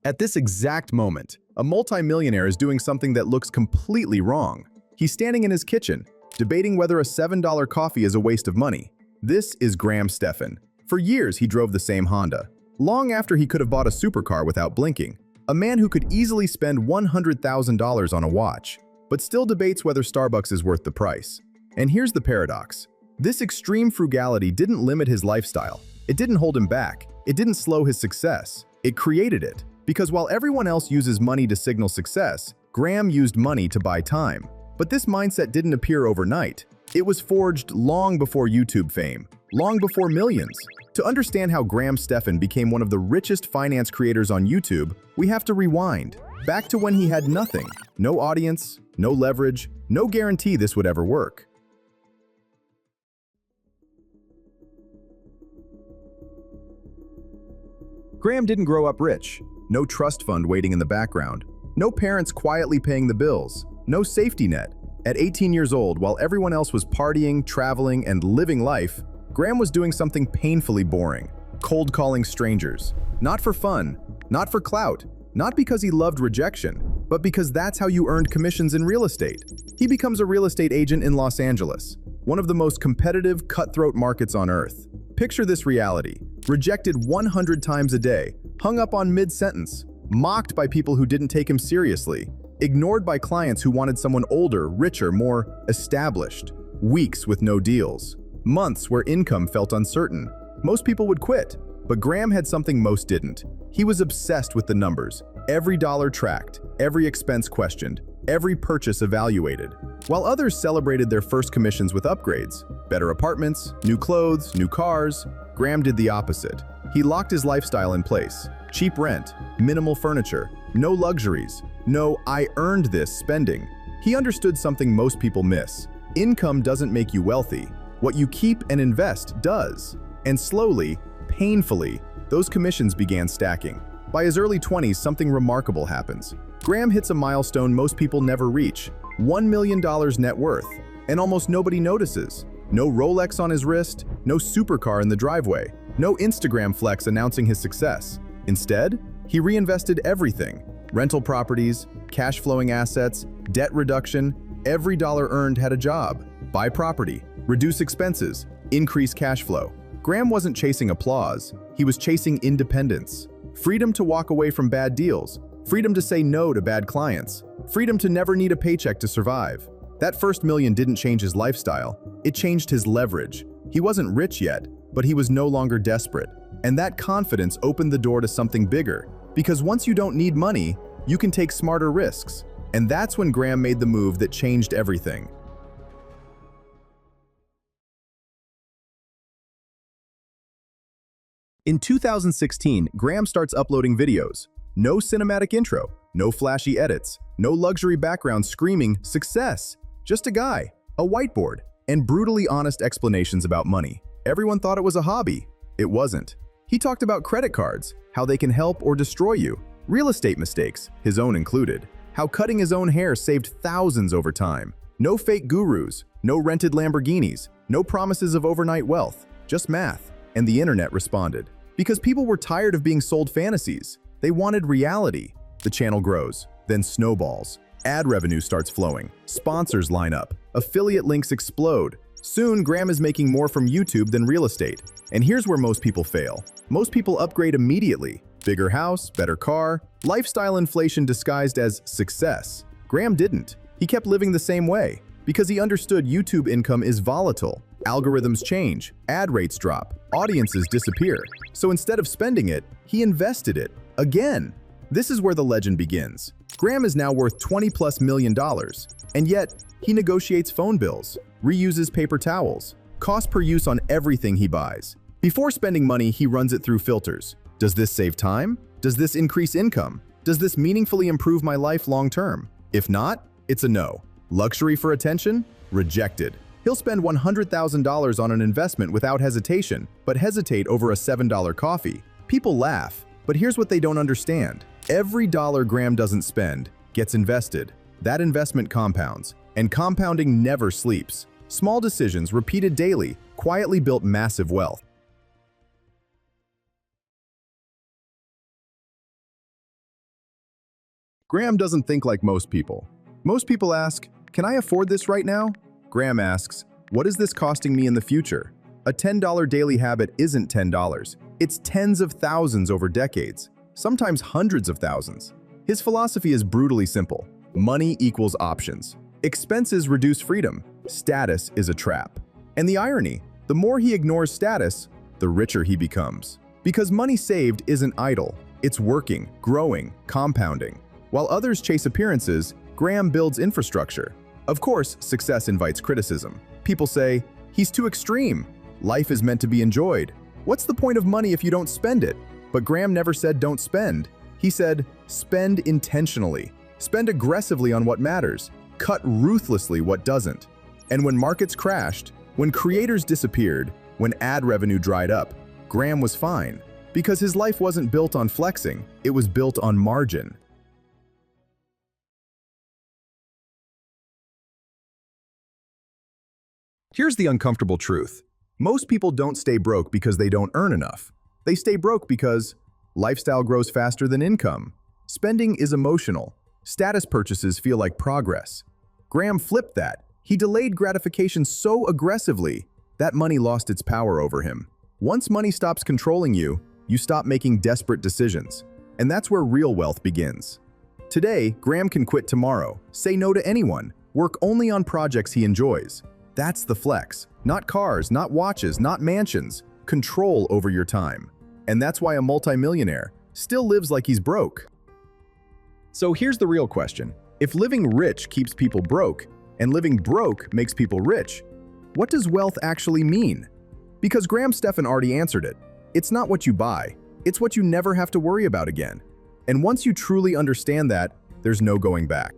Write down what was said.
At this exact moment, a multimillionaire is doing something that looks completely wrong. He's standing in his kitchen, debating whether a $7 coffee is a waste of money. This is Graham Stephan. For years, he drove the same Honda, long after he could have bought a supercar without blinking. A man who could easily spend $100,000 on a watch, but still debates whether Starbucks is worth the price. And here's the paradox. This extreme frugality didn't limit his lifestyle. It didn't hold him back. It didn't slow his success. It created it. Because while everyone else uses money to signal success, Graham used money to buy time. But this mindset didn't appear overnight. It was forged long before YouTube fame, long before millions. To understand how Graham Stephan became one of the richest finance creators on YouTube, we have to rewind, back to when he had nothing, no audience, no leverage, no guarantee this would ever work. Graham didn't grow up rich. No trust fund waiting in the background. No parents quietly paying the bills. No safety net. At 18 years old, while everyone else was partying, traveling, and living life, Graham was doing something painfully boring. Cold calling strangers. Not for fun, not for clout, not because he loved rejection, but because that's how you earned commissions in real estate. He becomes a real estate agent in Los Angeles, one of the most competitive, cutthroat markets on earth. Picture this reality. Rejected 100 times a day, hung up on mid-sentence, mocked by people who didn't take him seriously, ignored by clients who wanted someone older, richer, more established, weeks with no deals, months where income felt uncertain. Most people would quit, but Graham had something most didn't. He was obsessed with the numbers, every dollar tracked, every expense questioned, every purchase evaluated. While others celebrated their first commissions with upgrades, better apartments, new clothes, new cars, Graham did the opposite. He locked his lifestyle in place. Cheap rent, minimal furniture, no luxuries, no "I earned this" spending. He understood something most people miss. Income doesn't make you wealthy. What you keep and invest does. And slowly, painfully, those commissions began stacking. By his early 20s, something remarkable happens. Graham hits a milestone most people never reach, $1 million net worth, and almost nobody notices. No Rolex on his wrist, no supercar in the driveway, no Instagram flex announcing his success. Instead, he reinvested everything: rental properties, cash flowing assets, debt reduction. Every dollar earned had a job. Buy property, reduce expenses, increase cash flow. Graham wasn't chasing applause, he was chasing independence. Freedom to walk away from bad deals, freedom to say no to bad clients, freedom to never need a paycheck to survive. That first million didn't change his lifestyle, it changed his leverage. He wasn't rich yet, but he was no longer desperate. And that confidence opened the door to something bigger. Because once you don't need money, you can take smarter risks. And that's when Graham made the move that changed everything. In 2016, Graham starts uploading videos. No cinematic intro, no flashy edits, no luxury background screaming "success." Just a guy, a whiteboard, and brutally honest explanations about money. Everyone thought it was a hobby. It wasn't. He talked about credit cards, how they can help or destroy you, real estate mistakes, his own included, how cutting his own hair saved thousands over time. No fake gurus, no rented Lamborghinis, no promises of overnight wealth, just math. And the internet responded. Because people were tired of being sold fantasies. They wanted reality. The channel grows, then snowballs. Ad revenue starts flowing. Sponsors line up. Affiliate links explode. Soon, Graham is making more from YouTube than real estate. And here's where most people fail. Most people upgrade immediately. Bigger house, better car, lifestyle inflation disguised as success. Graham didn't. He kept living the same way. Because he understood YouTube income is volatile. Algorithms change, ad rates drop, audiences disappear. So instead of spending it, he invested it. Again. This is where the legend begins. Graham is now worth $20+ million, and yet he negotiates phone bills, reuses paper towels, cost per use on everything he buys. Before spending money, he runs it through filters. Does this save time? Does this increase income? Does this meaningfully improve my life long term? If not, it's a no. Luxury for attention? Rejected. He'll spend $100,000 on an investment without hesitation, but hesitate over a $7 coffee. People laugh, but here's what they don't understand. Every dollar Graham doesn't spend gets invested. That investment compounds, and compounding never sleeps. Small decisions repeated daily quietly built massive wealth. Graham doesn't think like most people. Most people ask, "Can I afford this right now?" Graham asks, "What is this costing me in the future?" A $10 daily habit isn't $10. It's tens of thousands over decades, sometimes hundreds of thousands. His philosophy is brutally simple. Money equals options. Expenses reduce freedom. Status is a trap. And the irony, the more he ignores status, the richer he becomes. Because money saved isn't idle. It's working, growing, compounding. While others chase appearances, Graham builds infrastructure. Of course, success invites criticism. People say, "He's too extreme. Life is meant to be enjoyed. What's the point of money if you don't spend it?" But Graham never said don't spend. He said, spend intentionally. Spend aggressively on what matters. Cut ruthlessly what doesn't. And when markets crashed, when creators disappeared, when ad revenue dried up, Graham was fine. Because his life wasn't built on flexing, it was built on margin. Here's the uncomfortable truth. Most people don't stay broke because they don't earn enough. They stay broke because lifestyle grows faster than income. Spending is emotional. Status purchases feel like progress. Graham flipped that. He delayed gratification so aggressively that money lost its power over him. Once money stops controlling you, you stop making desperate decisions. And that's where real wealth begins. Today, Graham can quit tomorrow, say no to anyone, work only on projects he enjoys. That's the flex. Not cars, not watches, not mansions. Control over your time. And that's why a multimillionaire still lives like he's broke. So here's the real question. If living rich keeps people broke, and living broke makes people rich, what does wealth actually mean? Because Graham Stephan already answered it. It's not what you buy, it's what you never have to worry about again. And once you truly understand that, there's no going back.